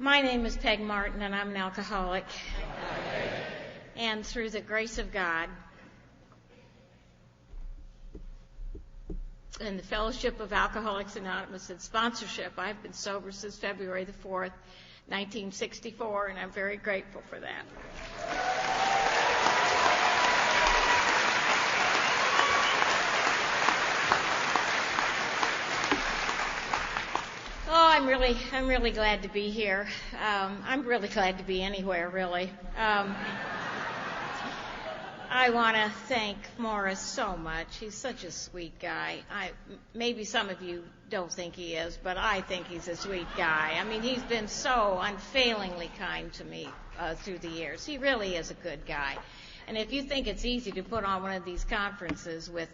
My name is Peg Martin, and I'm an alcoholic. And through the grace of God and the Fellowship of Alcoholics Anonymous and sponsorship, I've been sober since February the 4th, 1964, and I'm very grateful for that. Oh, I'm really glad to be here. I'm really glad to be anywhere, really. I want to thank Morris so much. He's such a sweet guy. Maybe some of you don't think he is, but I think he's a sweet guy. I mean, he's been so unfailingly kind to me through the years. He really is a good guy. And if you think it's easy to put on one of these conferences with,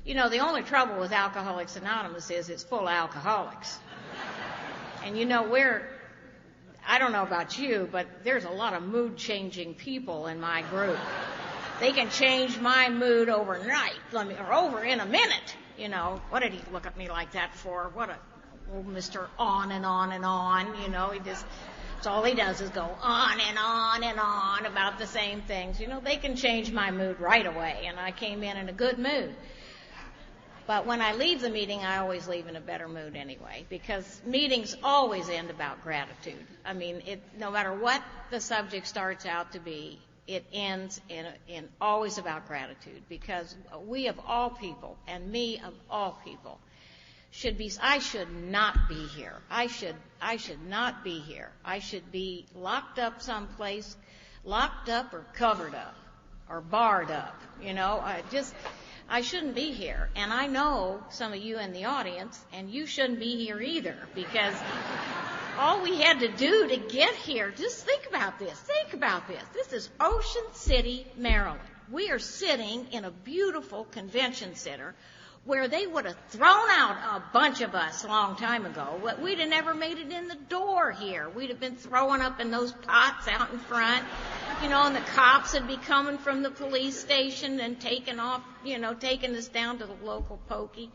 the only trouble with Alcoholics Anonymous is it's full of alcoholics. And I don't know about you, but there's a lot of mood-changing people in my group. They can change my mood overnight, or over in a minute. What did he look at me like that for? What a old Mr. On and on and on, that's all he does is go on and on and on about the same things. They can change my mood right away, and I came in a good mood. But when I leave the meeting, I always leave in a better mood anyway, because meetings always end about gratitude. I mean, no matter what the subject starts out to be, it ends in always about gratitude, because we of all people, and me of all people, I should not be here. I should not be here. I should be locked up someplace, locked up or covered up or barred up. I shouldn't be here. And I know some of you in the audience, and you shouldn't be here either, because all we had to do to get here, just think about this. This is Ocean City, Maryland. We are sitting in a beautiful convention center where they would have thrown out a bunch of us a long time ago. We'd have never made it in the door here. We'd have been throwing up in those pots out in front, and the cops would be coming from the police station and taking us down to the local pokey.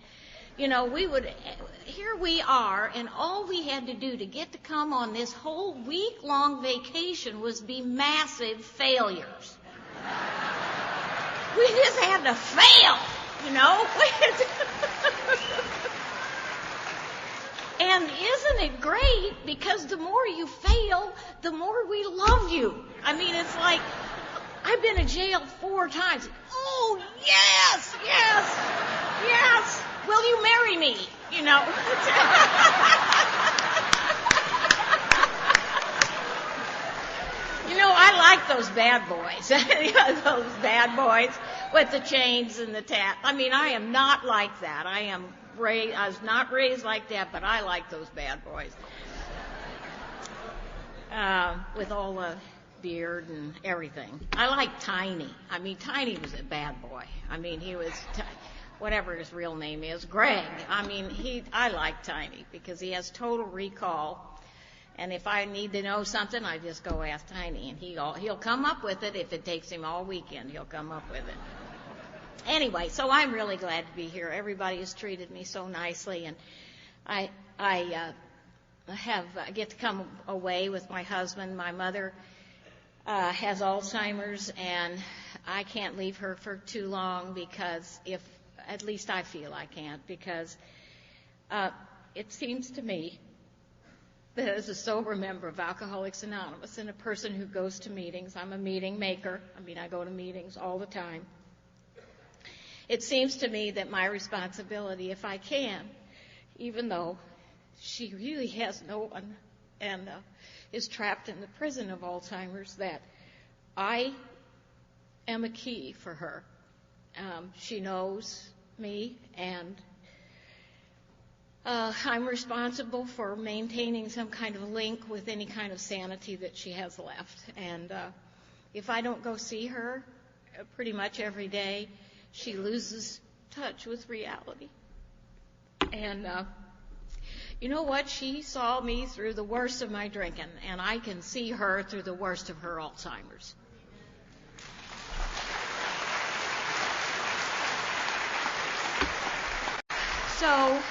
Here we are, and all we had to do to get to come on this whole week-long vacation was be massive failures. We just had to fail, And isn't it great? Because the more you fail, the more we love you. I mean, it's like, I've been in jail 4 times. Oh, yes. Will you marry me? I like those bad boys. Those bad boys with the chains and the tat. I mean, I am not like that. I was not raised like that, but I like those bad boys. With all the beard and everything. I like Tiny. I mean, Tiny was a bad boy. I mean, he was, whatever his real name is, Greg. I mean, I like Tiny because he has total recall. And if I need to know something, I just go ask Tiny, and he'll come up with it. If it takes him all weekend, he'll come up with it. Anyway, so I'm really glad to be here. Everybody has treated me so nicely, and I get to come away with my husband. My mother has Alzheimer's, and I can't leave her for too long, because at least I feel I can't, because it seems to me that as a sober member of Alcoholics Anonymous and a person who goes to meetings, I'm a meeting maker. I mean, I go to meetings all the time. It seems to me that my responsibility, if I can, even though she really has no one and is trapped in the prison of Alzheimer's, that I am a key for her. She knows me, and I'm responsible for maintaining some kind of link with any kind of sanity that she has left. And if I don't go see her pretty much every day, she loses touch with reality. And you know what? She saw me through the worst of my drinking, and I can see her through the worst of her Alzheimer's. So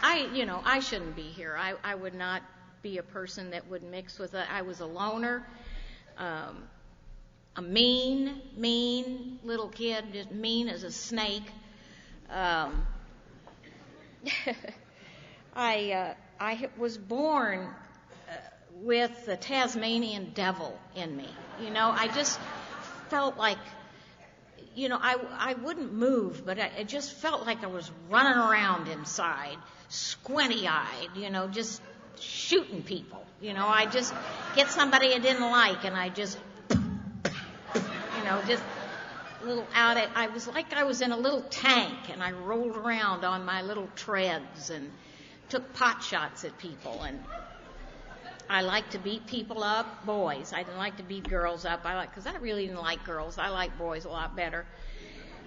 I shouldn't be here. I would not be a person that would mix with I was a loner, a mean little kid, just mean as a snake. I was born with the Tasmanian devil in me. I just felt like, I wouldn't move, but it just felt like I was running around inside, squinty-eyed, just shooting people. I just get somebody I didn't like, and I just, just I was like I was in a little tank, and I rolled around on my little treads and took pot shots at people, and I liked to beat people up, boys. I didn't like to beat girls up. Because I really didn't like girls. I like boys a lot better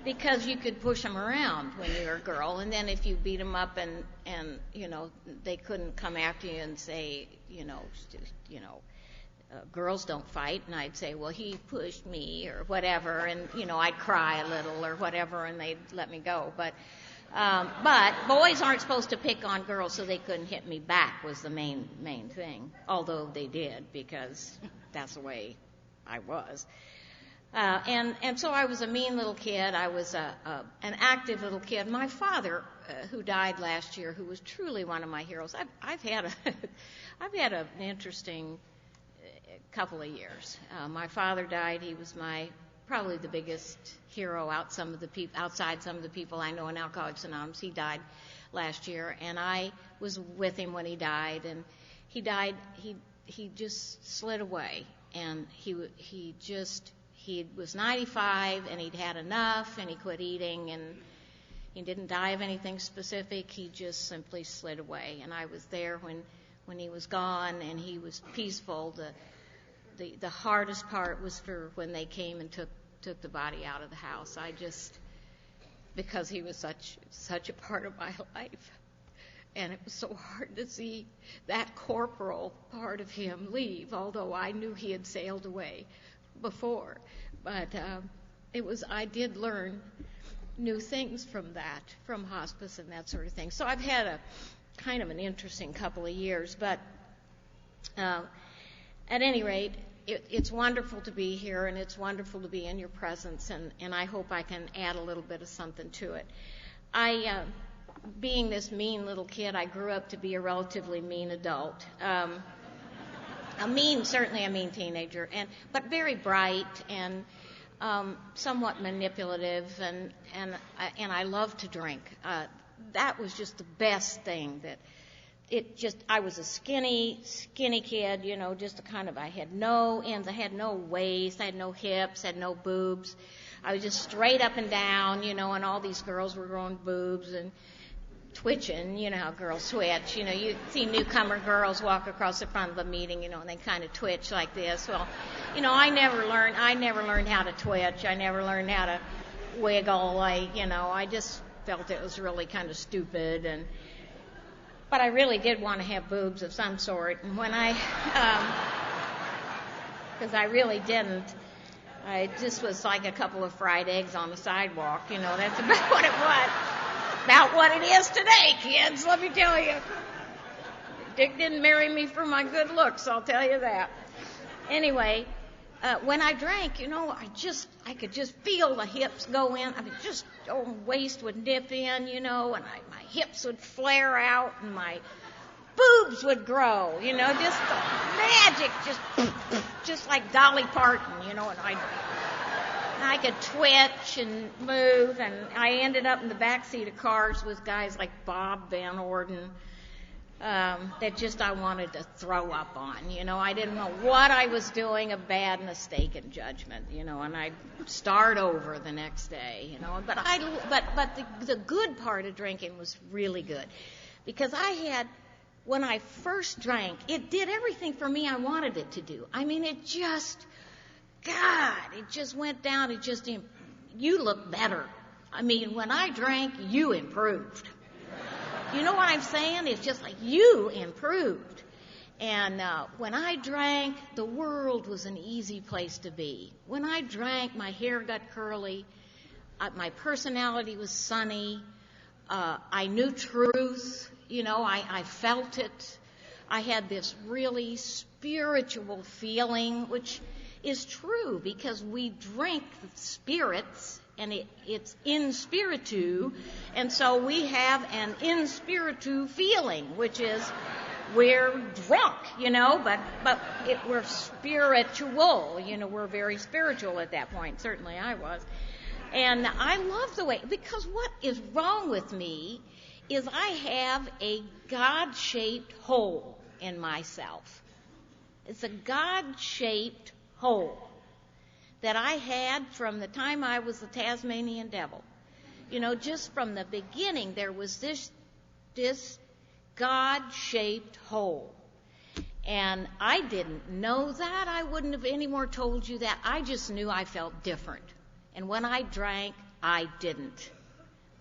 because you could push them around when you were a girl, and then if you beat them up and they couldn't come after you and say, girls don't fight, and I'd say, well, he pushed me or whatever, and I'd cry a little or whatever, and they'd let me go. But boys aren't supposed to pick on girls, so they couldn't hit me back was the main thing. Although they did, because that's the way I was. And so I was a mean little kid. I was an active little kid. My father, who died last year, who was truly one of my heroes. I've had an interesting couple of years. My father died. He was probably the biggest hero outside some of the people I know in Alcoholics Anonymous. He died last year, and I was with him when he died. And he died. He just slid away, and he was 95, and he'd had enough, and he quit eating, and he didn't die of anything specific. He just simply slid away, and I was there when he was gone, and he was peaceful. The hardest part was for when they came and took the body out of the house. Because he was such a part of my life, and it was so hard to see that corporal part of him leave, although I knew he had sailed away before. But I did learn new things from that, from hospice and that sort of thing. So I've had a kind of an interesting couple of years, but at any rate, it's wonderful to be here, and it's wonderful to be in your presence, and I hope I can add a little bit of something to it. Being this mean little kid, I grew up to be a relatively mean adult. Certainly a mean teenager, but very bright and somewhat manipulative, and I love to drink. That was just the best thing. I was a skinny kid, just I had no ends, I had no waist, I had no hips, I had no boobs. I was just straight up and down, and all these girls were growing boobs and twitching, how girls twitch. You see newcomer girls walk across the front of a meeting, and they kind of twitch like this. Well, I never learned how to twitch. I never learned how to wiggle. I just felt it was really kind of stupid, but I really did want to have boobs of some sort. And when because I really didn't. It just was like a couple of fried eggs on the sidewalk. That's about what it was. About what it is today, kids, let me tell you. Dick didn't marry me for my good looks, I'll tell you that. Anyway, when I drank, I could just feel the hips go in. Waist would dip in, and my hips would flare out, and my boobs would grow, just the magic, just like Dolly Parton, and I could twitch and move, and I ended up in the back seat of cars with guys like Bob Van Orden that I wanted to throw up on. I didn't know what I was doing, a bad mistake in judgment, and I'd start over the next day, But the good part of drinking was really good, because when I first drank, it did everything for me I wanted it to do. It just went down. You look better. When I drank, you improved. You know what I'm saying? It's just like you improved. And when I drank, the world was an easy place to be. When I drank, my hair got curly. My personality was sunny. I knew truth. I felt it. I had this really spiritual feeling, which is true because we drink spirits, and it's in spiritu, and so we have an in spiritu feeling, which is we're drunk, but we're spiritual, we're very spiritual at that point. Certainly I was. And I love the way, because what is wrong with me is I have a God-shaped hole in myself. It's a God-shaped hole that I had from the time I was the Tasmanian devil. Just from the beginning, there was this God-shaped hole. And I didn't know that. I wouldn't have any more told you that. I just knew I felt different. And when I drank, I didn't.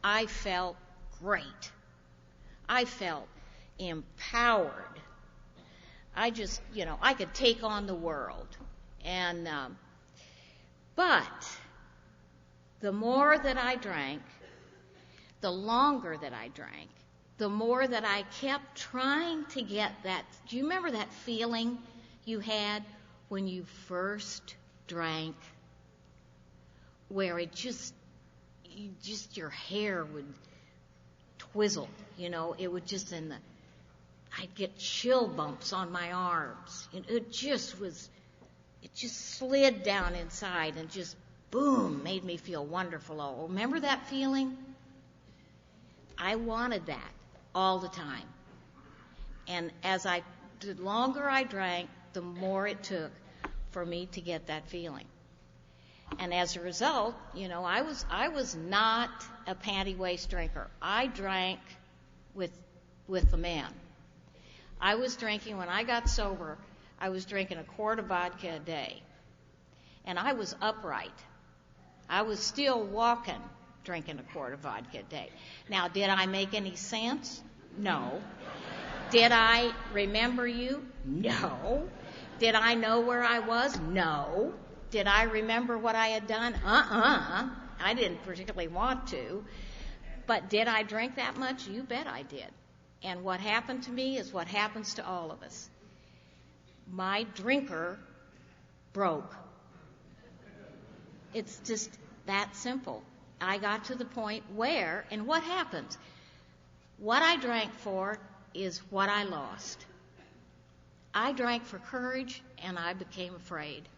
I felt great. I felt empowered. I just, I could take on the world. And, but the more that I drank, the longer that I drank, the more that I kept trying to get that. Do you remember that feeling you had when you first drank, where it just your hair would twizzle, it would just I'd get chill bumps on my arms. It just slid down inside and just boom, made me feel wonderful. Oh, remember that feeling? I wanted that all the time. And the longer I drank, the more it took for me to get that feeling. And as a result, I was not a panty waist drinker. I drank with the man. I was drinking, when I got sober, I was drinking a quart of vodka a day. And I was upright. I was still walking, drinking a quart of vodka a day. Now, did I make any sense? No. Did I remember you? No. Did I know where I was? No. Did I remember what I had done? I didn't particularly want to. But did I drink that much? You bet I did. And what happened to me is what happens to all of us. My drinker broke. It's just that simple. I got to the point where, and what happens? What I drank for is what I lost. I drank for courage, and I became afraid.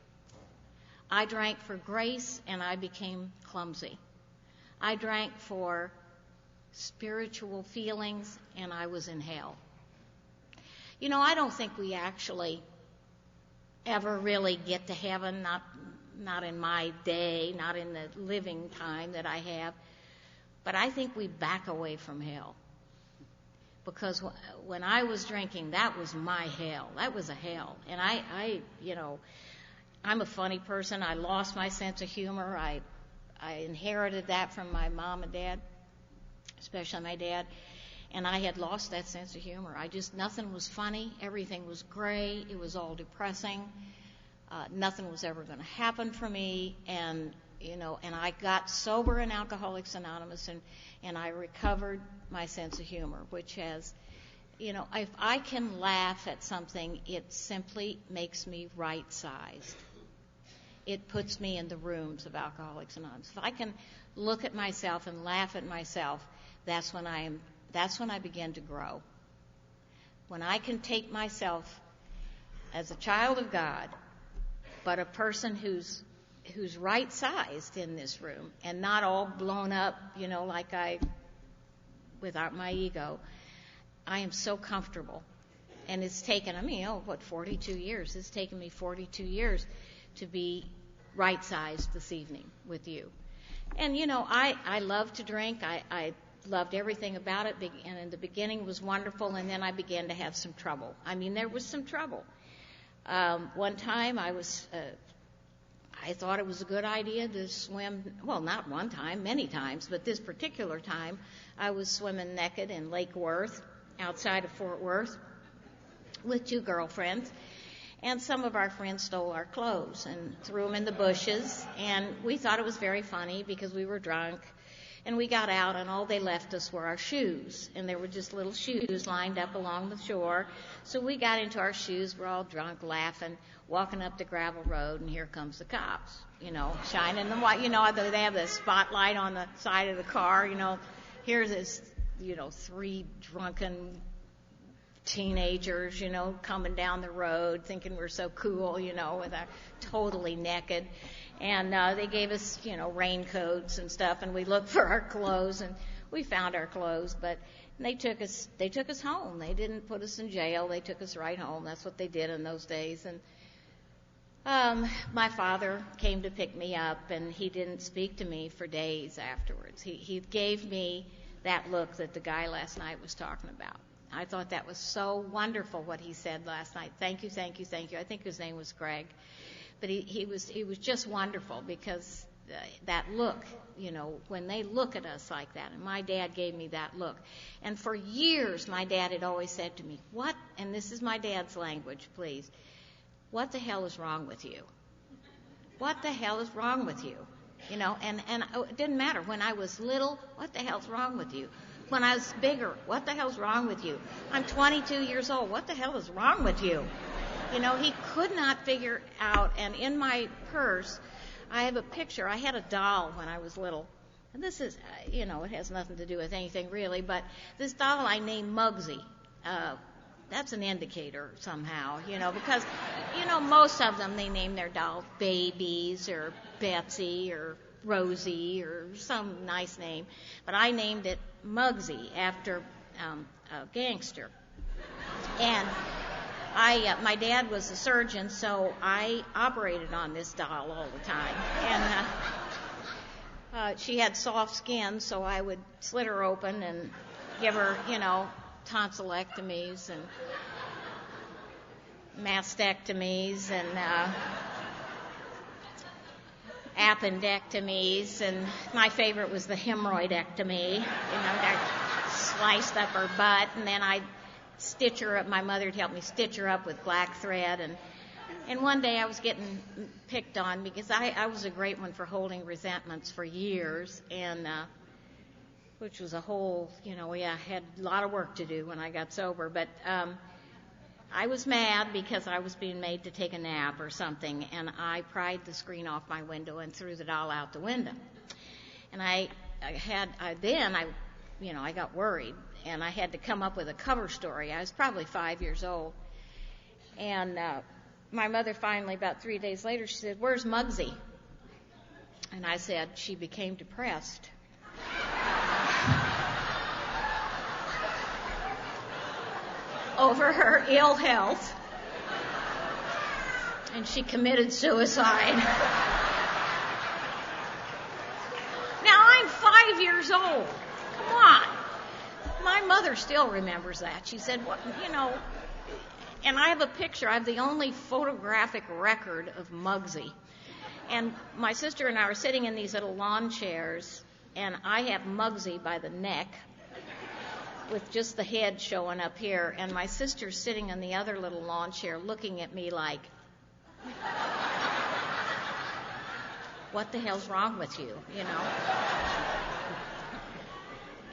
I drank for grace, and I became clumsy. I drank for spiritual feelings, and I was in hell. I don't think we actually ever really get to heaven, not in my day, not in the living time that I have, but I think we back away from hell. Because when I was drinking, that was my hell. That was a hell. And I'm a funny person. I lost my sense of humor. I inherited that from my mom and dad, especially my dad. And I had lost that sense of humor. Nothing was funny. Everything was gray. It was all depressing. Nothing was ever going to happen for me. And I got sober in Alcoholics Anonymous, and I recovered my sense of humor, which has, if I can laugh at something, it simply makes me right-sized. It puts me in the rooms of Alcoholics Anonymous. If I can look at myself and laugh at myself, that's when I begin to grow. When I can take myself as a child of God, but a person who's right-sized in this room and not all blown up, without my ego. I am so comfortable. And it's taken, 42 years? It's taken me 42 years to be right-sized this evening with you. And, I love to drink. I loved everything about it, and in the beginning it was wonderful, and then I began to have some trouble. There was some trouble. One time I thought it was a good idea to swim, well, not one time, many times, but this particular time I was swimming naked in Lake Worth, outside of Fort Worth, with two girlfriends, and some of our friends stole our clothes and threw them in the bushes, and we thought it was very funny because we were drunk, And we got out, and all they left us were our shoes. And there were just little shoes lined up along the shore. So we got into our shoes. We're all drunk, laughing, walking up the gravel road, and here comes the cops, shining the light. They have the spotlight on the side of the car. Here's this, 3 drunken teenagers, coming down the road thinking we're so cool, with our totally naked. And they gave us, raincoats and stuff, and we looked for our clothes, and we found our clothes, but they took us home. They didn't put us in jail. They took us right home. That's what they did in those days. And my father came to pick me up, and he didn't speak to me for days afterwards. He gave me that look that the guy last night was talking about. I thought that was so wonderful what he said last night. Thank you, thank you, thank you. I think his name was Greg. But he was just wonderful because that look, when they look at us like that, and my dad gave me that look. And for years, my dad had always said to me, what, and this is my dad's language, please, what the hell is wrong with you? What the hell is wrong with you? And it didn't matter. When I was little, what the hell's wrong with you? When I was bigger, what the hell's wrong with you? I'm 22 years old. What the hell is wrong with you? He could not figure out. And in my purse, I have a picture. I had a doll when I was little. And this is, it has nothing to do with anything really. But this doll I named Muggsy. That's an indicator somehow, because, most of them, they name their dolls Babies or Betsy or Rosie or some nice name. But I named it Muggsy after a gangster. And my dad was a surgeon, so I operated on this doll all the time. And she had soft skin, so I would slit her open and give her, tonsillectomies and mastectomies and appendectomies, and my favorite was the hemorrhoidectomy. I sliced up her butt, and then I'd stitch her up. My mother would help me stitch her up with black thread, and one day I was getting picked on because I was a great one for holding resentments for years, and which was a whole, I had a lot of work to do when I got sober, but I was mad because I was being made to take a nap or something, and I pried the screen off my window and threw the doll out the window. And I got worried, and I had to come up with a cover story. I was probably 5 years old. And my mother finally, about 3 days later, she said, "Where's Muggsy?" And I said, "She became depressed." Over her ill health, and she committed suicide. Now I'm 5 years old. Come on. My mother still remembers that. She said, and I have a picture. I have the only photographic record of Muggsy. And my sister and I are sitting in these little lawn chairs, and I have Muggsy by the neck, with just the head showing up here, and my sister's sitting in the other little lawn chair looking at me like, what the hell's wrong with you,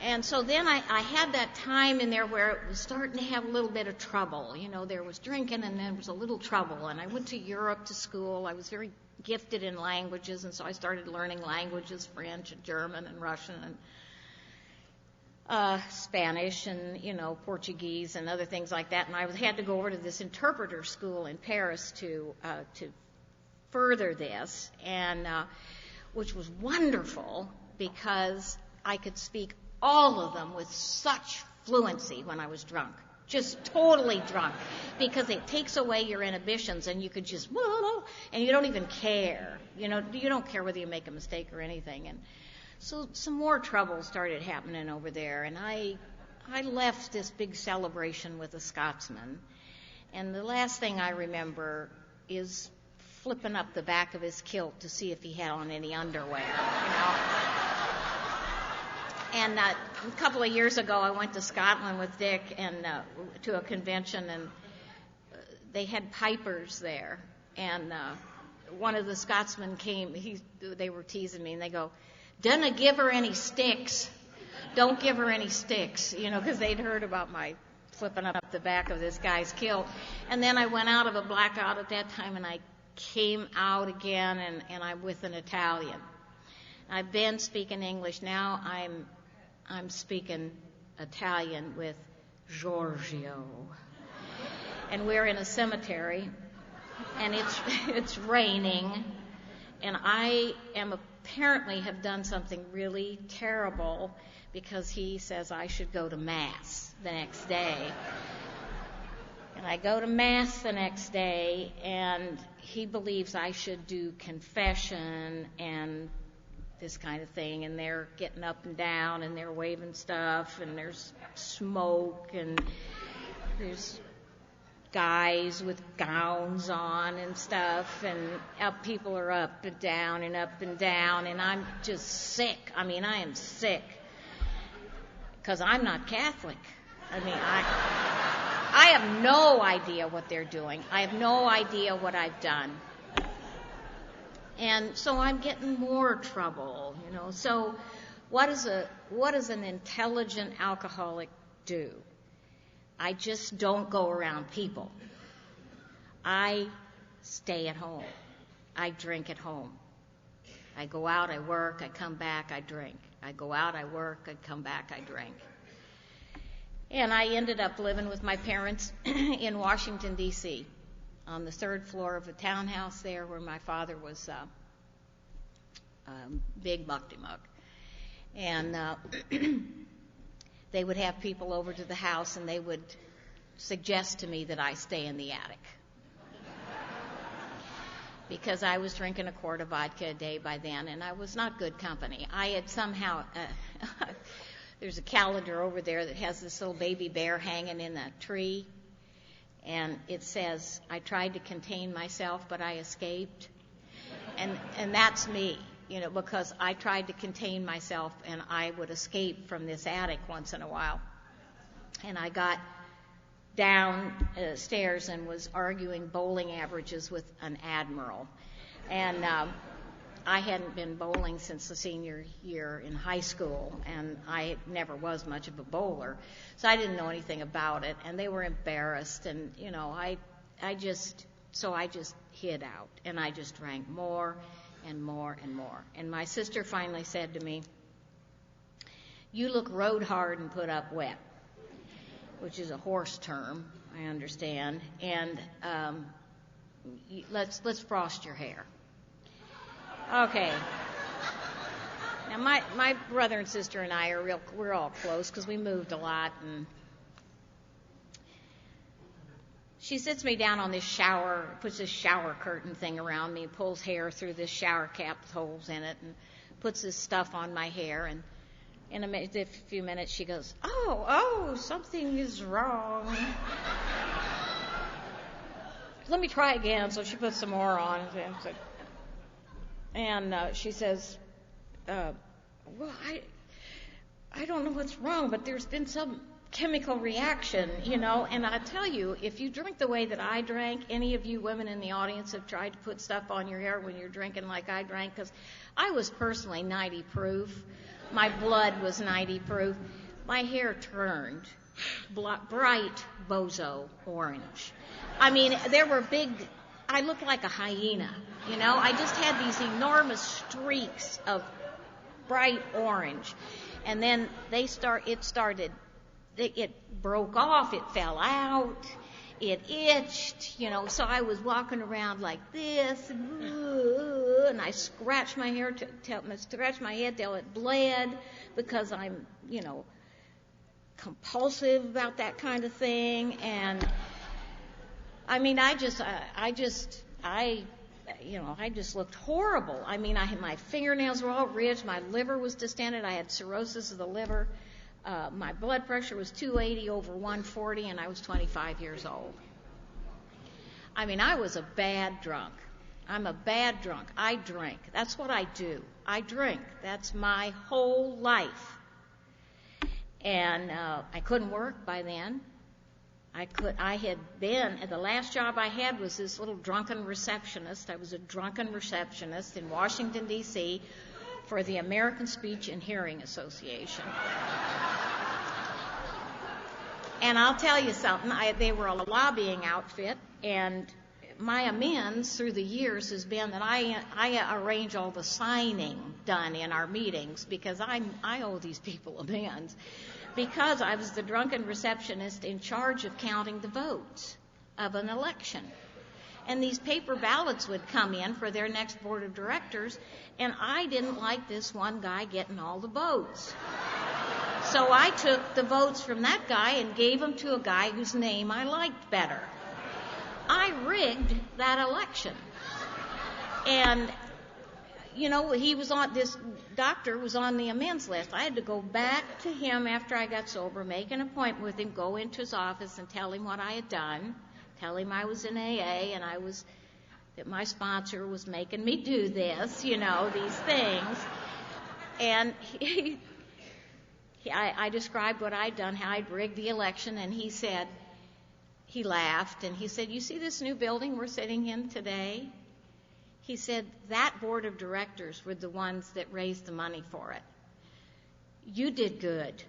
And so then I had that time in there where it was starting to have a little bit of trouble. There was drinking and there was a little trouble, and I went to Europe to school. I was very gifted in languages, and so I started learning languages, French and German and Russian and Spanish and, Portuguese and other things like that. And I had to go over to this interpreter school in Paris to further this, and which was wonderful because I could speak all of them with such fluency when I was drunk. Just totally drunk, because it takes away your inhibitions, and you could just, and you don't even care. You don't care whether you make a mistake or anything. And so some more trouble started happening over there, and I left this big celebration with a Scotsman, and the last thing I remember is flipping up the back of his kilt to see if he had on any underwear, And a couple of years ago, I went to Scotland with Dick and to a convention, and they had pipers there, and one of the Scotsmen came. They were teasing me, and they go, Don't give her any sticks. Don't give her any sticks, because they'd heard about my flipping up the back of this guy's kilt. And then I went out of a blackout at that time, and I came out again, and I'm with an Italian. I've been speaking English. Now I'm speaking Italian with Giorgio. And we're in a cemetery, and it's raining, and I apparently have done something really terrible because he says I should go to Mass the next day. And I go to Mass the next day, and he believes I should do confession and this kind of thing, and they're getting up and down, and they're waving stuff, and there's smoke, and there's guys with gowns on and stuff, and people are up and down, and I'm just sick. I am sick, because I'm not Catholic. I have no idea what they're doing. I have no idea what I've done. And so I'm getting more trouble, So what does an intelligent alcoholic do? I just don't go around people. I stay at home. I drink at home. I go out, I work, I come back, I drink. I go out, I work, I come back, I drink. And I ended up living with my parents in Washington, D.C., on the third floor of a townhouse there where my father was big muck-de-muck. And they would have people over to the house, and they would suggest to me that I stay in the attic. Because I was drinking a quart of vodka a day by then, and I was not good company. I had somehow... There's a calendar over there that has this little baby bear hanging in a tree, and it says, I tried to contain myself, but I escaped. And that's me, because I tried to contain myself, and I would escape from this attic once in a while. And I got downstairs and was arguing bowling averages with an admiral. And I hadn't been bowling since the senior year in high school, and I never was much of a bowler, so I didn't know anything about it. And they were embarrassed, and I just hid out, and I just drank more and more and more. And my sister finally said to me, "You look rode hard and put up wet," which is a horse term, I understand. And let's frost your hair. Okay. Now my brother and sister and I we're all close because we moved a lot, and she sits me down on this shower, puts this shower curtain thing around me, pulls hair through this shower cap with holes in it, and puts this stuff on my hair. And in a few minutes she goes, oh, something is wrong. Let me try again. So she puts some more on. And she says, well, I don't know what's wrong, but there's been some chemical reaction, And I tell you, if you drink the way that I drank, any of you women in the audience have tried to put stuff on your hair when you're drinking like I drank, because I was personally 90 proof. My blood was 90 proof. My hair turned bright bozo orange. There were I looked like a hyena, I just had these enormous streaks of bright orange. And then it broke off, it fell out, it itched, so I was walking around like this, and I scratched my hair, scratched my head till it bled, because I'm, compulsive about that kind of thing. And I just looked horrible. My fingernails were all ridged. My liver was distended. I had cirrhosis of the liver. My blood pressure was 280 over 140, and I was 25 years old. I was a bad drunk. I'm a bad drunk. I drink. That's what I do. I drink. That's my whole life. And I couldn't work by then. The last job I had was this little drunken receptionist. I was a drunken receptionist in Washington, D.C., for the American Speech and Hearing Association. And I'll tell you something, they were a lobbying outfit, and my amends through the years has been that I arrange all the signing done in our meetings because I owe these people amends because I was the drunken receptionist in charge of counting the votes of an election. And these paper ballots would come in for their next board of directors, and I didn't like this one guy getting all the votes. So I took the votes from that guy and gave them to a guy whose name I liked better. I rigged that election. And, you know, this doctor was on the amends list. I had to go back to him after I got sober, make an appointment with him, go into his office and tell him what I had done, tell him I was in AA and that my sponsor was making me do this, you know, these things. And I described what I'd done, how I'd rigged the election, and he laughed, and he said, "You see this new building we're sitting in today?" He said, "That board of directors were the ones that raised the money for it. You did good."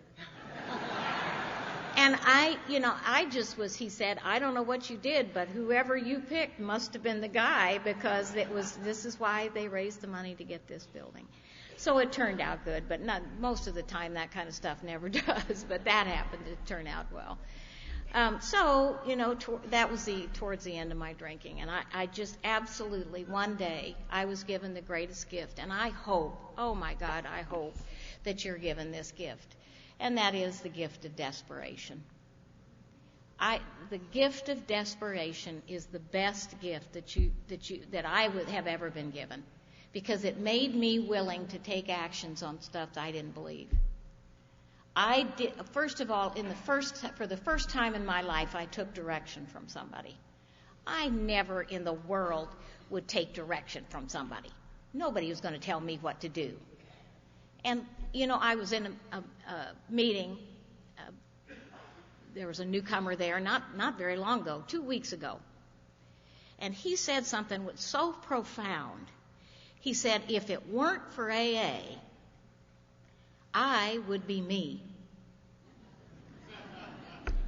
And he said, "I don't know what you did, but whoever you picked must have been the guy because this is why they raised the money to get this building." So it turned out good, but most of the time that kind of stuff never does, but that happened to turn out well. That was towards the end of my drinking, and I just absolutely, one day, I was given the greatest gift, and I hope, oh my God, I hope that you're given this gift, and that is the gift of desperation. The gift of desperation is the best gift that I would have ever been given, because it made me willing to take actions on stuff that I didn't believe. I did, first of all, for the first time in my life, I took direction from somebody. I never in the world would take direction from somebody. Nobody was going to tell me what to do. And, I was in a meeting. There was a newcomer there not very long ago, 2 weeks ago. And he said something that was so profound. He said, "If it weren't for AA, I would be me."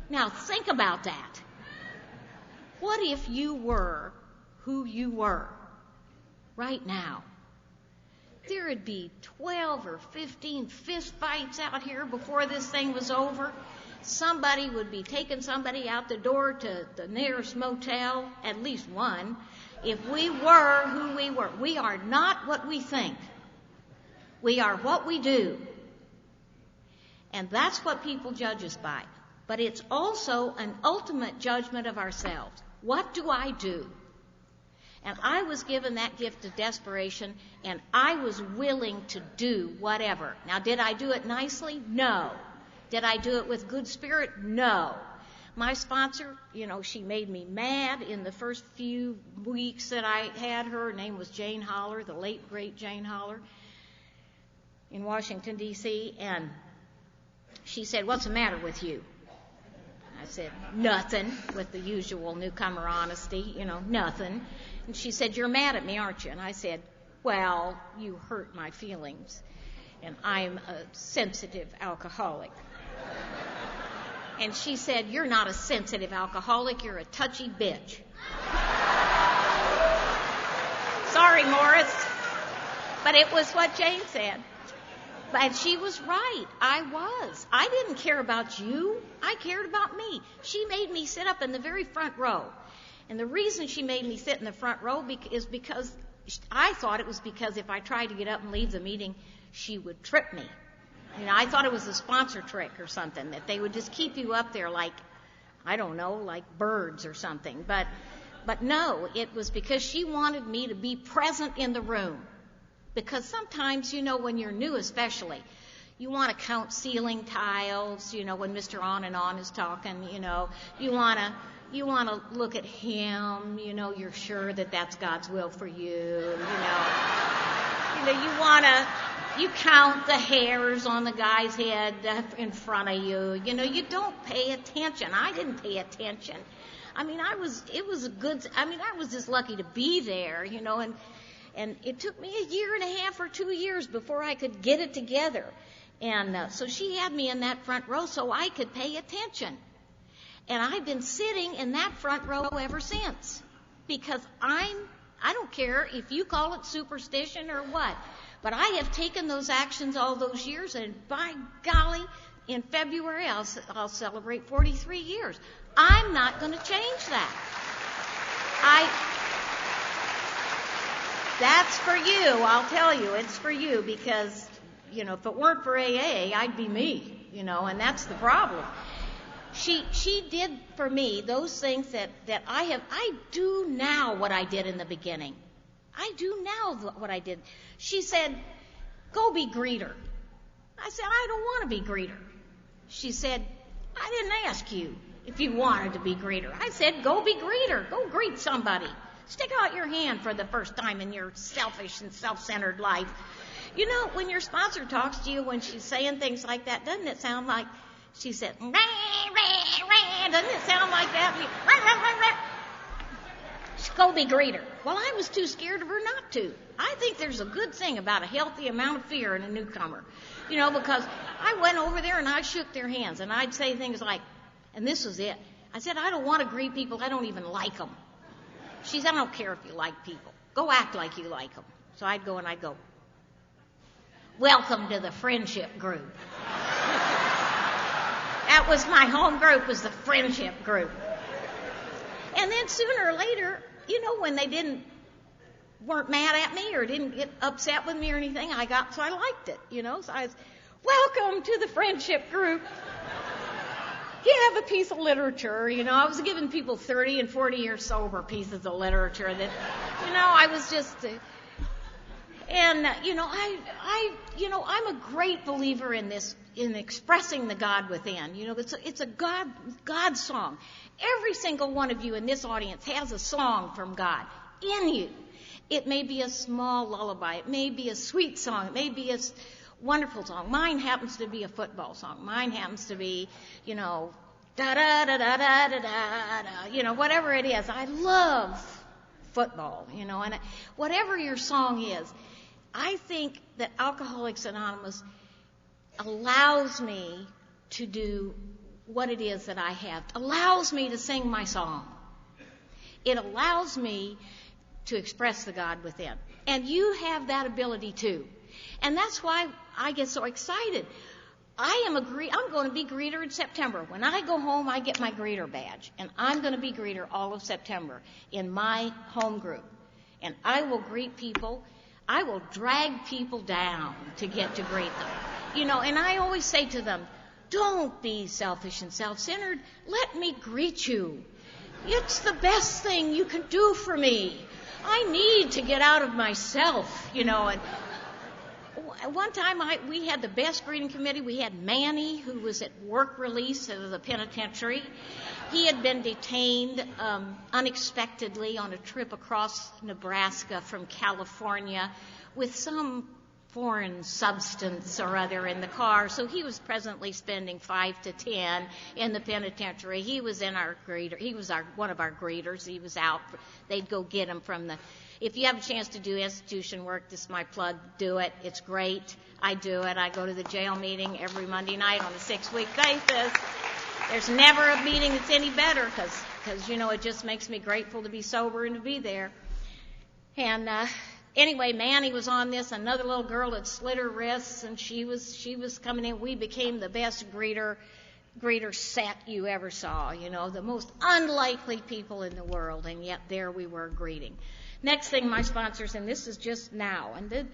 Now think about that. What if you were who you were right now? There would be 12 or 15 fist fights out here before this thing was over. Somebody would be taking somebody out the door to the nearest motel, at least one, if we were who we were. We are not what we think. We are what we do. And that's what people judge us by. But it's also an ultimate judgment of ourselves. What do I do? And I was given that gift of desperation, and I was willing to do whatever. Now, did I do it nicely? No. Did I do it with good spirit? No. My sponsor, she made me mad in the first few weeks that I had her. Her name was Jane Holler, the late, great Jane Holler, in Washington, D.C., and she said, "What's the matter with you?" I said, "Nothing," with the usual newcomer honesty, nothing. And she said, "You're mad at me, aren't you?" And I said, "Well, you hurt my feelings, and I'm a sensitive alcoholic." And she said, "You're not a sensitive alcoholic, you're a touchy bitch." Sorry, Morris, but it was what Jane said. But she was right. I didn't care about you. I cared about me. She made me sit up in the very front row. And the reason she made me sit in the front row is because I thought it was because if I tried to get up and leave the meeting, she would trip me. I thought it was a sponsor trick or something, that they would just keep you up there like, I don't know, like birds or something. But no, it was because she wanted me to be present in the room. Because sometimes, when you're new especially, you want to count ceiling tiles, when Mr. On and On is talking, you want to look at him, you're sure that that's God's will for you, you count the hairs on the guy's head in front of you, you don't pay attention. I didn't pay attention. I was just lucky to be there, And it took me a year and a half or 2 years before I could get it together. And so she had me in that front row so I could pay attention. And I've been sitting in that front row ever since. Because I don't care if you call it superstition or what, but I have taken those actions all those years, and by golly, in February I'll celebrate 43 years. I'm not going to change that. That's for you, I'll tell you. It's for you because, if it weren't for AA, I'd be me, and that's the problem. She did for me those things that I do now what I did in the beginning. I do now what I did. She said, go be greeter. I said, I don't want to be greeter. She said, I didn't ask you if you wanted to be greeter. I said, go be greeter. Go greet somebody. Stick out your hand for the first time in your selfish and self-centered life. When your sponsor talks to you, when she's saying things like that, doesn't it sound like she said, rah, rah, rah. Doesn't it sound like that? Rah, rah, rah, rah. Go be greeter. Well, I was too scared of her not to. I think there's a good thing about a healthy amount of fear in a newcomer. Because I went over there and I shook their hands and I'd say things like, and this was it. I said, I don't want to greet people. I don't even like them. She said, I don't care if you like people. Go act like you like them. So I'd go, welcome to the friendship group. That was my home group, was the friendship group. And then sooner or later, when they weren't mad at me or didn't get upset with me or anything, so I liked it, So I was, welcome to the friendship group. You have a piece of literature, I was giving people 30 and 40 years sober pieces of literature that, I was just, I'm a great believer in this, in expressing the God within. It's a God song. Every single one of you in this audience has a song from God in you. It may be a small lullaby. It may be a sweet song. It may be a wonderful song. Mine happens to be a football song. Mine happens to be, da da da da da da da, whatever it is. I love football, and whatever your song is, I think that Alcoholics Anonymous allows me to do what it is that I have. Allows me to sing my song. It allows me to express the God within. And you have that ability too. And that's why I get so excited. I'm going to be greeter in September. When I go home, I get my greeter badge. And I'm going to be greeter all of September in my home group. And I will greet people. I will drag people down to get to greet them. And I always say to them, don't be selfish and self-centered. Let me greet you. It's the best thing you can do for me. I need to get out of myself, And one time we had the best greeting committee. We had Manny, who was at work release of the penitentiary. He had been detained unexpectedly on a trip across Nebraska from California with some foreign substance or other in the car. So he was presently spending 5 to 10 in the penitentiary. He was in our greeter. He was one of our greeters. He was out. They'd go get him from the... If you have a chance to do institution work, this is my plug. Do it. It's great. I do it. I go to the jail meeting every Monday night on a 6-week basis. There's never a meeting that's any better because it just makes me grateful to be sober and to be there. And anyway, Manny was on this. Another little girl had slit her wrists, and she was coming in. We became the best greeter set you ever saw. The most unlikely people in the world, and yet there we were greeting. Next thing, my sponsors, and this is just now, and then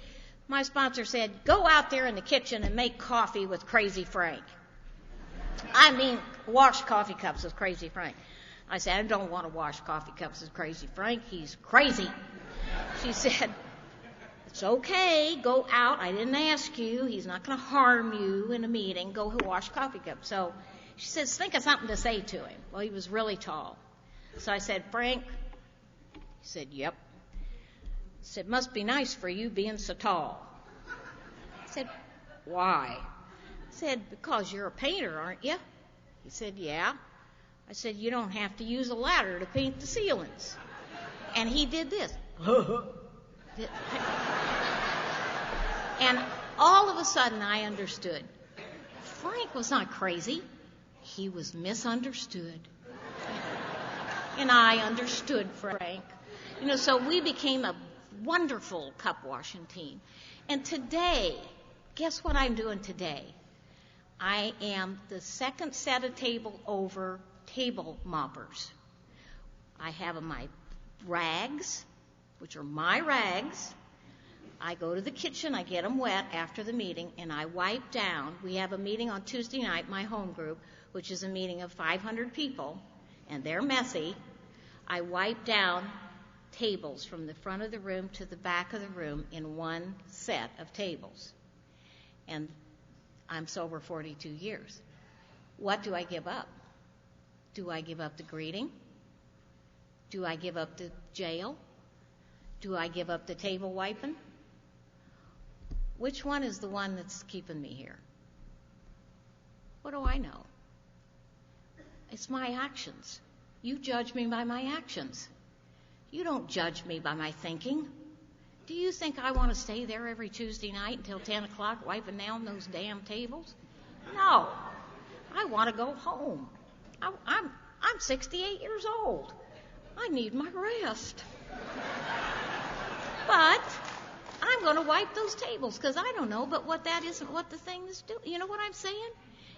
my sponsor said, go out there in the kitchen and make coffee with Crazy Frank. I mean, wash coffee cups with Crazy Frank. I said, I don't want to wash coffee cups with Crazy Frank. He's crazy. She said, it's okay. Go out. I didn't ask you. He's not going to harm you in a meeting. Go wash coffee cups. So she says, think of something to say to him. Well, he was really tall. So I said, Frank. He said, yep. I said, must be nice for you being so tall. I said, why? I said, because you're a painter, aren't you? He said, yeah. I said, you don't have to use a ladder to paint the ceilings. And he did this. And all of a sudden I understood. Frank was not crazy. He was misunderstood. And I understood Frank. So we became a wonderful cup washing team. And today, guess what I'm doing today? I am the second set of table moppers. I have my rags, which are my rags. I go to the kitchen, I get them wet after the meeting, and I wipe down. We have a meeting on Tuesday night, my home group, which is a meeting of 500 people, and they're messy. I wipe down tables from the front of the room to the back of the room in one set of tables. And I'm sober 42 years. What do I give up? Do I give up the greeting? Do I give up the jail? Do I give up the table wiping? Which one is the one that's keeping me here? What do I know? It's my actions. You judge me by my actions. You don't judge me by my thinking. Do you think I want to stay there every Tuesday night until 10 o'clock wiping down those damn tables? No. I want to go home. I'm 68 years old. I need my rest. But I'm going to wipe those tables because I don't know, but what that isn't what the thing is doing. You know what I'm saying?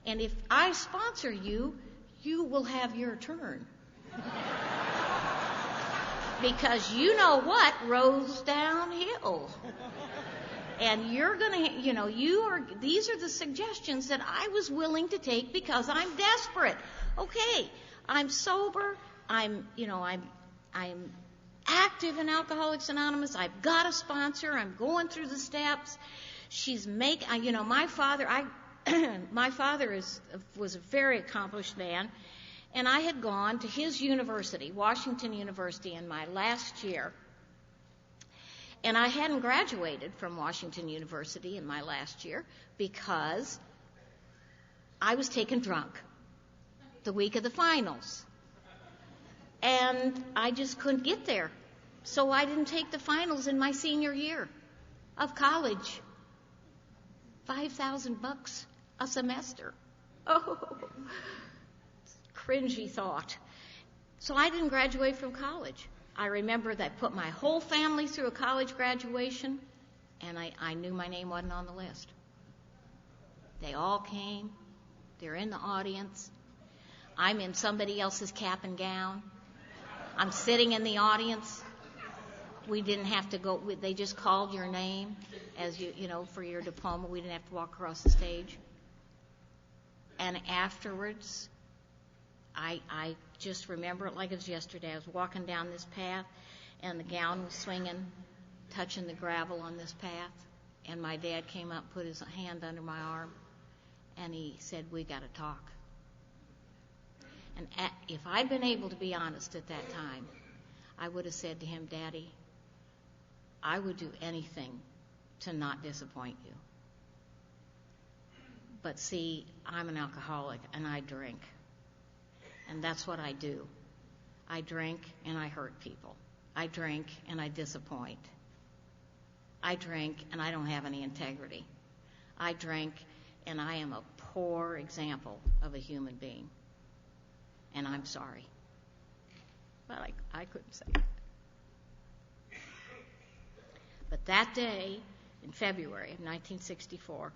And if I sponsor you, you will have your turn. Because you know what rolls downhill. And you're going to, these are the suggestions that I was willing to take because I'm desperate. Okay, I'm sober. I'm active in Alcoholics Anonymous. I've got a sponsor. I'm going through the steps. My father, my father was a very accomplished man. And I had gone to his university, Washington University, in my last year. And I hadn't graduated from Washington University in my last year because I was taken drunk the week of the finals. And I just couldn't get there. So I didn't take the finals in my senior year of college. $5,000 a semester. Oh, cringy thought. So I didn't graduate from college. I remember that I put my whole family through a college graduation, and I knew my name wasn't on the list. They all came. They're in the audience. I'm in somebody else's cap and gown. I'm sitting in the audience. We didn't have to go. They just called your name as for your diploma. We didn't have to walk across the stage. And afterwards, I just remember it like it was yesterday. I was walking down this path, and the gown was swinging, touching the gravel on this path. And my dad came up, put his hand under my arm, and he said, "We got to talk." And if I'd been able to be honest at that time, I would have said to him, "Daddy, I would do anything to not disappoint you. But see, I'm an alcoholic, and I drink. And that's what I do. I drink, and I hurt people. I drink, and I disappoint. I drink, and I don't have any integrity. I drink, and I am a poor example of a human being. And I'm sorry." But I couldn't say that. But that day, in February of 1964,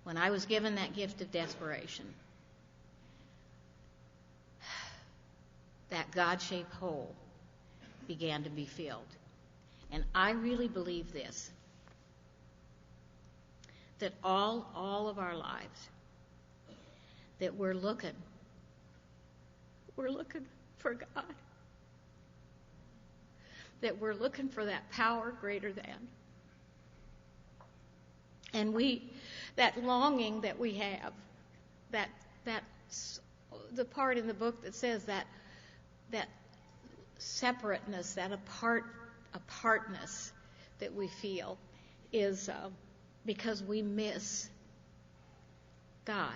when I was given that gift of desperation, that God-shaped hole began to be filled. And I really believe this, that all of our lives, that we're looking for God. That we're looking for that power greater than. And that longing that we have, that's the part in the book that says that separateness, that apartness that we feel is because we miss God.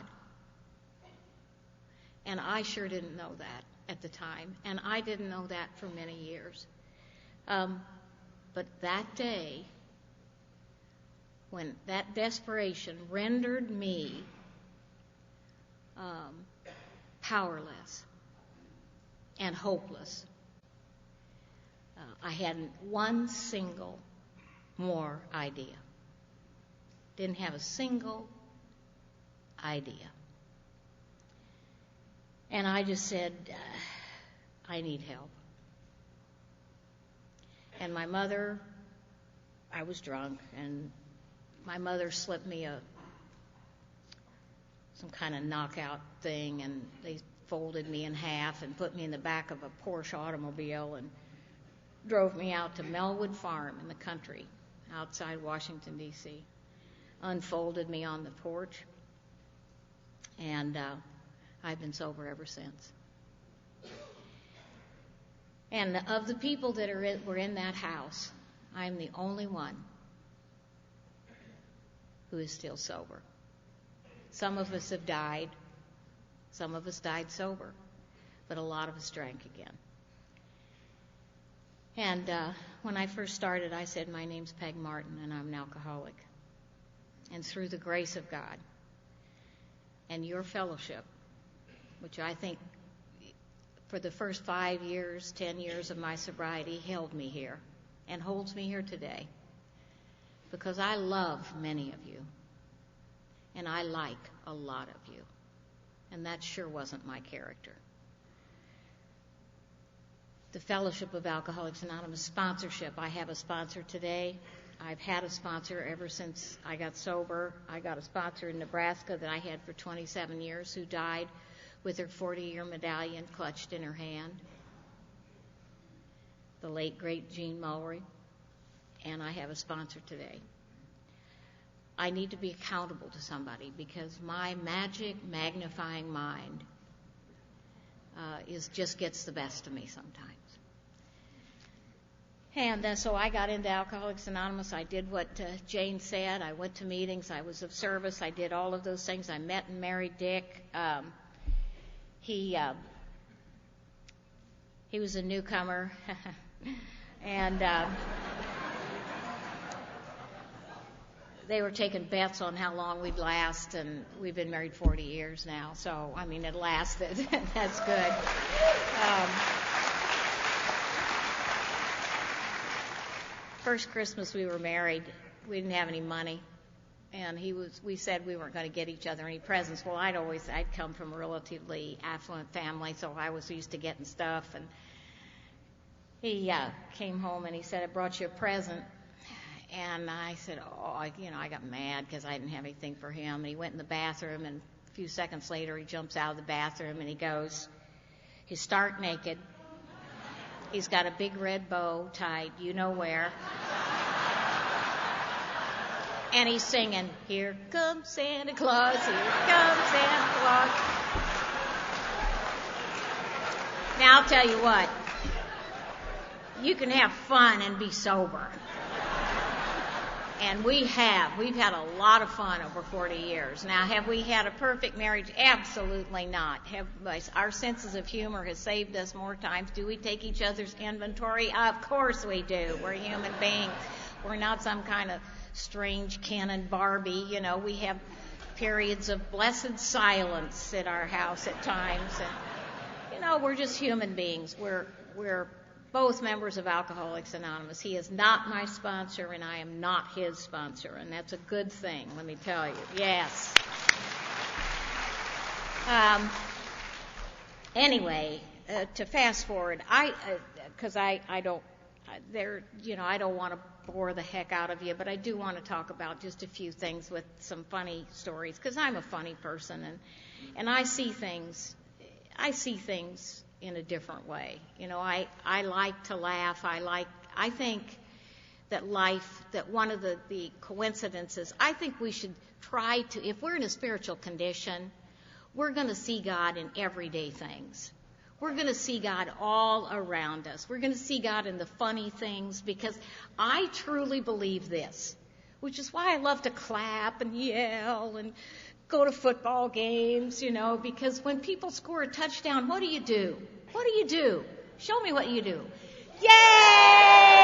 And I sure didn't know that at the time, and I didn't know that for many years. But that day, when that desperation rendered me powerless and hopeless, I hadn't one single more idea. Didn't have a single idea. And I just said, I need help. And my mother, I was drunk, and my mother slipped me some kind of knockout thing, and they folded me in half and put me in the back of a Porsche automobile and drove me out to Melwood Farm in the country outside Washington, D.C., unfolded me on the porch, and I've been sober ever since. And of the people that were in that house, I'm the only one who is still sober. Some of us have died. Some of us died sober. But a lot of us drank again. And when I first started, I said, my name's Peg Martin, and I'm an alcoholic. And through the grace of God and your fellowship, which I think for the first 5 years, 10 years of my sobriety held me here and holds me here today, because I love many of you, and I like a lot of you, and that sure wasn't my character. The Fellowship of Alcoholics Anonymous sponsorship. I have a sponsor today. I've had a sponsor ever since I got sober. I got a sponsor in Nebraska that I had for 27 years who died with her 40-year medallion clutched in her hand. The late, great Jean Mulry. And I have a sponsor today. I need to be accountable to somebody because my magic magnifying mind just gets the best of me sometimes. And so I got into Alcoholics Anonymous. I did what Jane said. I went to meetings. I was of service. I did all of those things. I met and married Dick. He was a newcomer, and they were taking bets on how long we'd last, and we've been married 40 years now. So, I mean, it lasted. That's good. First Christmas we were married, we didn't have any money, and we said we weren't going to get each other any presents. Well, I'd come from a relatively affluent family, so I was used to getting stuff, and he came home and he said, I brought you a present. And I said, I got mad because I didn't have anything for him. And he went in the bathroom, and a few seconds later he jumps out of the bathroom and he goes, he's stark naked. He's got a big red bow tied, you know where. And he's singing, here comes Santa Claus, here comes Santa Claus. Now, I'll tell you what, you can have fun and be sober. And we've had a lot of fun over 40 years. Now, have we had a perfect marriage? Absolutely not. Our senses of humor has saved us more times. Do we take each other's inventory? Of course we do. We're human beings. We're not some kind of strange Ken and Barbie. We have periods of blessed silence at our house at times. And, we're just human beings. We're both members of Alcoholics Anonymous. He is not my sponsor, and I am not his sponsor, and that's a good thing, let me tell you. Yes. Anyway, to fast forward, I don't want to bore the heck out of you, but I do want to talk about just a few things with some funny stories, because I'm a funny person, and I see things in a different way. I like to laugh. I think that one of the coincidences, I think we should try to, if we're in a spiritual condition, we're going to see God in everyday things. We're going to see God all around us. We're going to see God in the funny things, because I truly believe this, which is why I love to clap and yell and go to football games, because when people score a touchdown, what do you do? What do you do? Show me what you do. Yay!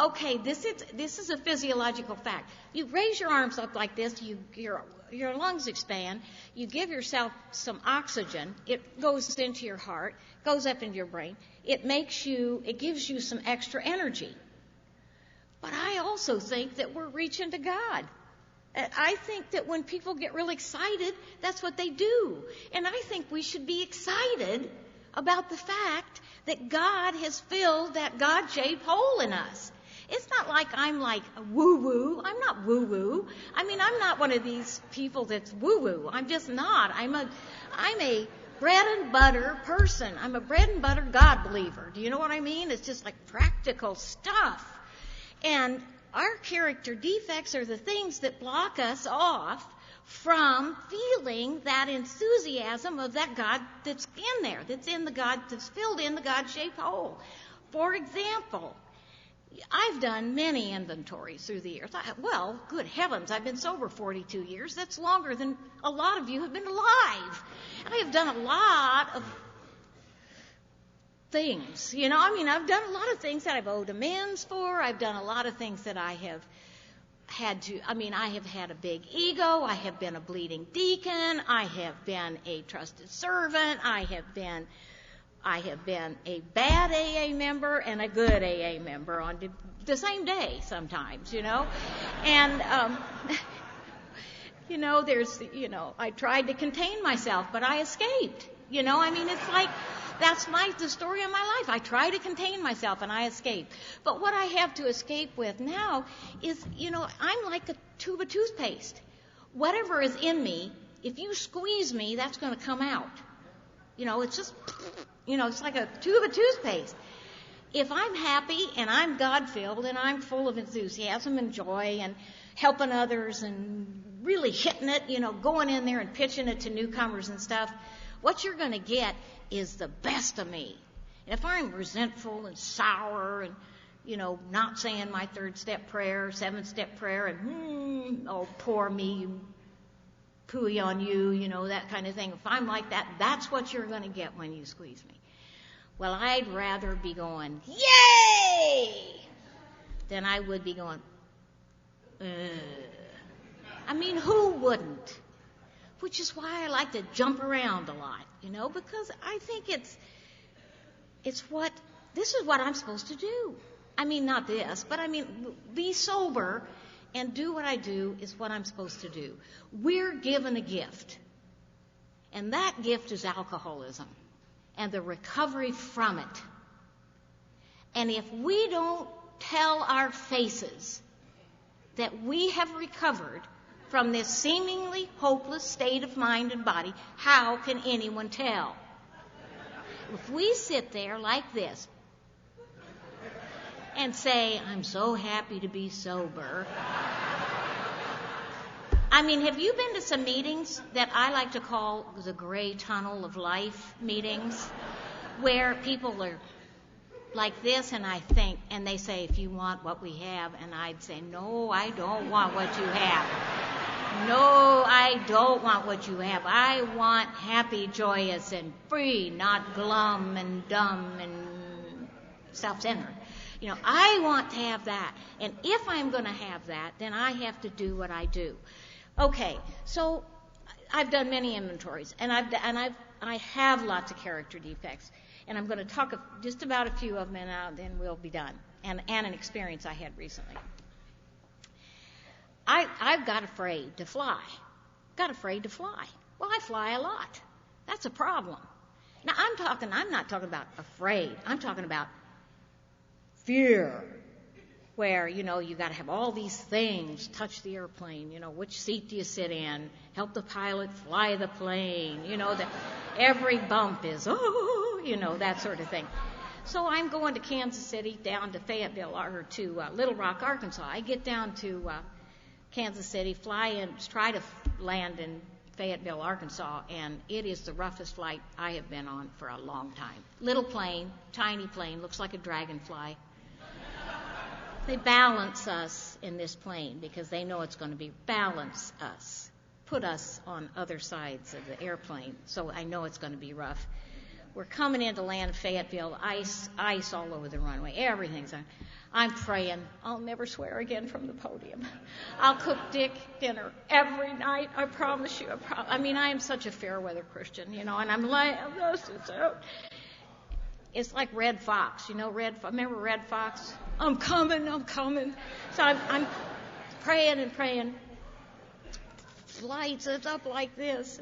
Okay, this is a physiological fact. You raise your arms up like this, your lungs expand, you give yourself some oxygen, it goes into your heart, goes up into your brain, it gives you some extra energy. But I also think that we're reaching to God. I think that when people get really excited, that's what they do. And I think we should be excited about the fact that God has filled that God-shaped hole in us. It's not like I'm like woo-woo. I'm not woo-woo. I mean, I'm not one of these people that's woo-woo. I'm just not. I'm a bread and butter person. I'm a bread and butter God believer. Do you know what I mean? It's just like practical stuff. And our character defects are the things that block us off from feeling that enthusiasm of that God that's in there, that's filled in the God-shaped hole. For example, I've done many inventories through the years. Well, good heavens, I've been sober 42 years. That's longer than a lot of you have been alive. And I have done a lot of things. I've done a lot of things that I've owed amends for. I've done a lot of things that I have I have had a big ego. I have been a bleeding deacon. I have been a trusted servant. I have been a bad AA member and a good AA member on the same day sometimes, And, I tried to contain myself, but I escaped. It's like that's the story of my life. I try to contain myself and I escape. But what I have to escape with now is, I'm like a tube of toothpaste. Whatever is in me, if you squeeze me, that's going to come out. It's just, it's like a tube of toothpaste. If I'm happy and I'm God-filled and I'm full of enthusiasm and joy and helping others and really hitting it, going in there and pitching it to newcomers and stuff, what you're going to get is the best of me. And if I'm resentful and sour and, not saying my 3rd-step prayer, 7th-step prayer, and, oh, poor me, pooey on you, that kind of thing. If I'm like that, that's what you're going to get when you squeeze me. Well, I'd rather be going, yay, than I would be going, ugh. Who wouldn't? Which is why I like to jump around a lot, because I think this is what I'm supposed to do. Not this, but be sober and do what I do is what I'm supposed to do. We're given a gift, and that gift is alcoholism and the recovery from it. And if we don't tell our faces that we have recovered from this seemingly hopeless state of mind and body, how can anyone tell? If we sit there like this and say, I'm so happy to be sober. Have you been to some meetings that I like to call the gray tunnel of life meetings, where people are like this and they say, if you want what we have, and I'd say, no, I don't want what you have. No, I don't want what you have. I want happy, joyous, and free, not glum and dumb and self-centered. I want to have that. And if I'm going to have that, then I have to do what I do. Okay, so I've done many inventories, and I have lots of character defects. And I'm going to talk just about a few of them, and then we'll be done. And an experience I had recently. I've got afraid to fly. Well, I fly a lot. That's a problem. Now, I'm not talking about afraid. I'm talking about fear, where, you got to have all these things, touch the airplane, which seat do you sit in, help the pilot fly the plane, that every bump is, that sort of thing. So I'm going to Kansas City, down to Fayetteville, or to Little Rock, Arkansas. I get down to Kansas City, fly in, try to land in Fayetteville, Arkansas, and it is the roughest flight I have been on for a long time. Little plane, tiny plane, looks like a dragonfly. They balance us in this plane because they know it's going to be balance us, put us on other sides of the airplane, so I know it's going to be rough. We're coming into land Fayetteville, ice all over the runway. Everything's on. I'm praying. I'll never swear again from the podium. I'll cook Dick dinner every night. I promise you. I mean, I am such a fair weather Christian, and I'm like, it's like Red Fox, remember Red Fox? I'm coming. So I'm praying and praying. Flights, it's up like this.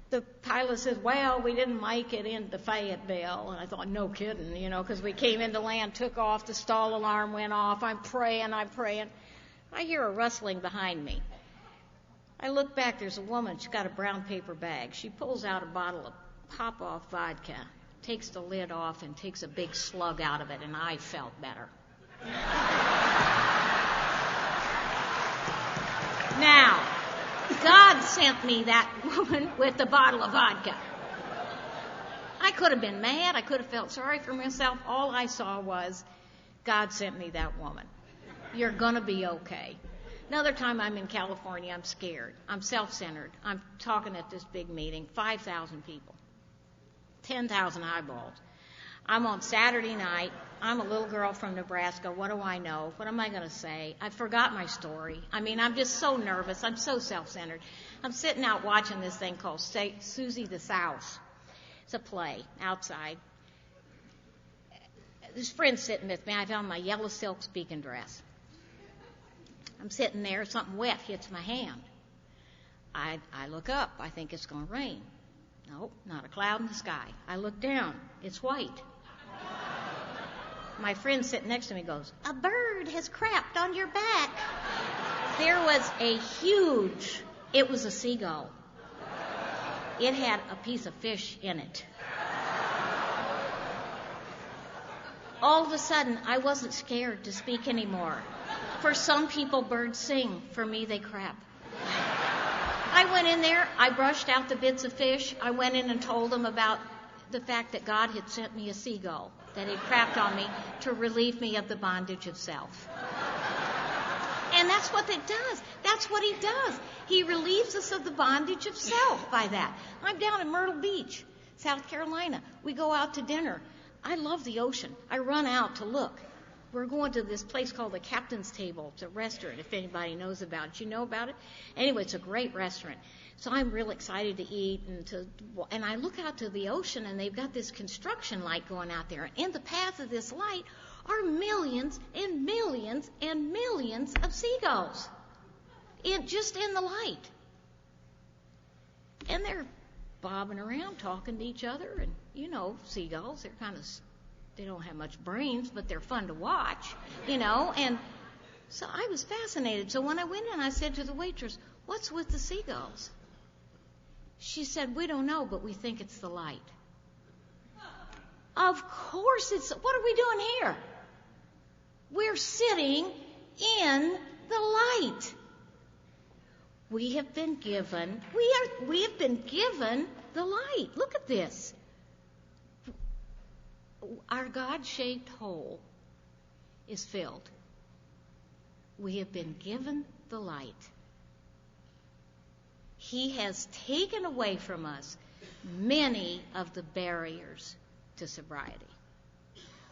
The pilot says, well, we didn't make it into Fayetteville. And I thought, no kidding, because we came into land, took off, the stall alarm went off. I'm praying. I hear a rustling behind me. I look back, there's a woman, she's got a brown paper bag. She pulls out a bottle of pop-off vodka, takes the lid off, and takes a big slug out of it, and I felt better. Now, God sent me that woman with the bottle of vodka. I could have been mad. I could have felt sorry for myself. All I saw was God sent me that woman. You're going to be okay. Another time I'm in California, I'm scared. I'm self-centered. I'm talking at this big meeting, 5,000 people, 10,000 eyeballs. I'm on Saturday night. I'm a little girl from Nebraska. What do I know? What am I going to say? I forgot my story. I mean, I'm just so nervous. I'm so self-centered. I'm sitting out watching this thing called Susie the Souse. It's a play outside. This friend's sitting with me. I found my yellow silk speaking dress. I'm sitting there. Something wet hits my hand. I look up. I think it's going to rain. Nope, not a cloud in the sky. I look down. It's white. My friend sitting next to me goes, a bird has crapped on your back. There was it was a seagull. It had a piece of fish in it. All of a sudden, I wasn't scared to speak anymore. For some people, birds sing. For me, they crap. I went in there. I brushed out the bits of fish. I went in and told them about the fact that God had sent me a seagull that had crapped on me to relieve me of the bondage of self. And that's what it does. That's what he does. He relieves us of the bondage of self by that. I'm down in Myrtle Beach, South Carolina. We go out to dinner. I love the ocean. I run out to look. We're going to this place called the Captain's Table. It's a restaurant, if anybody knows about it. You know about it? Anyway, it's a great restaurant. So I'm real excited to eat, and I look out to the ocean, and they've got this construction light going out there. And in the path of this light are millions and millions and millions of seagulls, just in the light. And they're bobbing around, talking to each other, and seagulls, they don't have much brains, but they're fun to watch, and so I was fascinated. So when I went in, I said to the waitress, what's with the seagulls? She said, we don't know, but we think it's the light. Of course what are we doing here? We're sitting in the light. We have been given the light. Look at this. Our God-shaped hole is filled. We have been given the light. He has taken away from us many of the barriers to sobriety,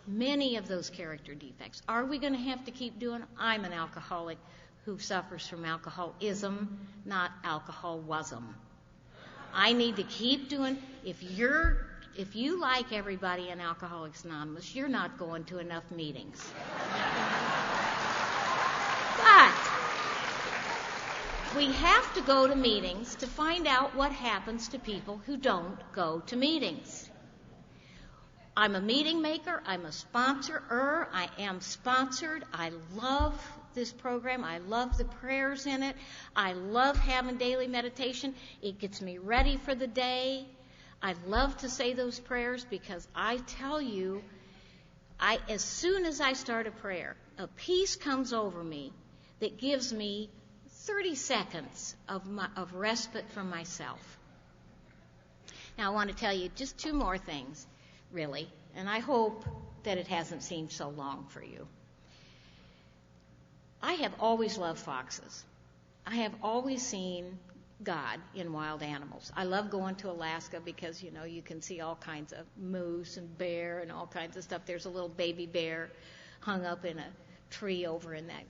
many of those character defects. Are we going to have to keep doing? I'm an alcoholic who suffers from alcoholism, not alcoholism. I need to keep doing. If you like everybody in Alcoholics Anonymous, you're not going to enough meetings. But we have to go to meetings to find out what happens to people who don't go to meetings. I'm a meeting maker. I'm a sponsor. I am sponsored. I love this program. I love the prayers in it. I love having daily meditation. It gets me ready for the day. I love to say those prayers because I tell you, as soon as I start a prayer, a peace comes over me that gives me 30 seconds of respite from myself. Now, I want to tell you just two more things, really, and I hope that it hasn't seemed so long for you. I have always loved foxes. I have always seen God in wild animals. I love going to Alaska because, you can see all kinds of moose and bear and all kinds of stuff. There's a little baby bear hung up in a tree over in that